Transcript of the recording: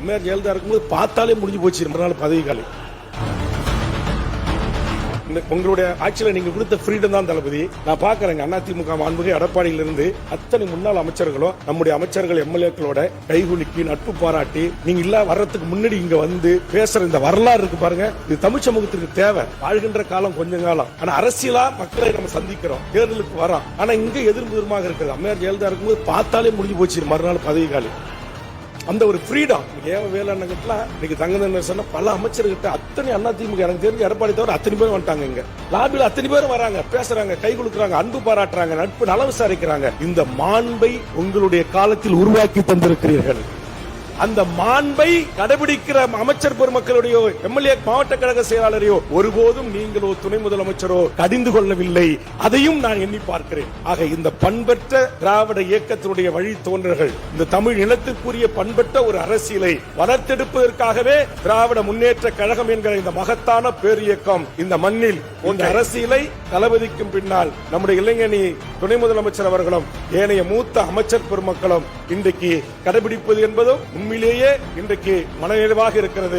அம்மையார் ஜெயலலிதா இருக்கும்போது பார்த்தாலே முடிஞ்சு போச்சு ரொம்ப நாள் பதவி காலி. உங்களுடைய ஆட்சியில நீங்க கொடுத்த ஃப்ரீடம் தான் தளபதி. நான் பாக்குறேங்க அதிமுக மாண்புமிகு எடப்பாடியிலிருந்து அத்தனை முன்னாள் அமைச்சர்களும் நம்முடைய அமைச்சர்கள் எம்எல்ஏக்களோட கைகுலுக்கி நட்பு பாராட்டி நீங்க இல்ல வர்றதுக்கு முன்னாடி இங்க வந்து பேசுற இந்த வரலாறு இருக்கு பாருங்க. இது தமிழ் சமூகத்திற்கு தேவை. வாழ்கின்ற காலம் கொஞ்சம் காலம். ஆனா அரசியலா மக்களை நம்ம சந்திக்கிறோம், தேர்தலுக்கு வரோம். ஆனா இங்க எதிர்முதமாக இருக்குது. அம்மையார் ஜெயலலிதா இருக்கும்போது பார்த்தாலே முடிஞ்சு போச்சு மறுநாள் பதவி காலி. அந்த ஒரு ஃப்ரீடம் வேளாண்லாம் இன்னைக்கு தங்கதன் சொன்ன பல அமைச்சர்கிட்ட அத்தனை அதிமுக எனக்கு தெரிஞ்ச எடப்பாடி தவிர அத்தனை பேரும் வந்துட்டாங்க. இங்க லாபியில் அத்தனை பேரும் வராங்க, பேசுறாங்க, கை கொடுக்குறாங்க, அன்பு பாராட்டுறாங்க, நட்பு நலம் விசாரிக்கிறாங்க. இந்த மாண்பை உங்களுடைய காலத்தில் உருவாக்கி தந்திருக்கிறீர்கள். அந்த மாண்பை கடைபிடிக்கிற அமைச்சர் பெருமக்களுடைய எம்எல்ஏ மாவட்ட கழக செயலாளரையோ ஒருபோதும் நீங்களோ துணை முதலமைச்சரோ கடிந்து கொள்ளவில்லை. அதையும் நான் எண்ணி பார்க்கிறேன். ஆக இந்த பண்பற்ற திராவிட இயக்கத்தினுடைய வழி தோன்றர்கள் இந்த தமிழ் இனத்திற்குரிய பண்பற்ற ஒரு அரசியலை வளர்த்தெடுப்பதற்காகவே திராவிட முன்னேற்ற கழகம் என்கிற இந்த மகத்தான பேரியக்கம் இந்த மண்ணில் இந்த அரசியலை தளபதிக்கும் பின்னால் நம்முடைய இளைஞனி துணை முதலமைச்சர் அவர்களும் ஏனைய மூத்த அமைச்சர் பெருமக்களும் இன்றைக்கு கடைபிடிப்பது என்பதும் உண்மையிலேயே இன்றைக்கு மனநிறைவாக இருக்கிறது.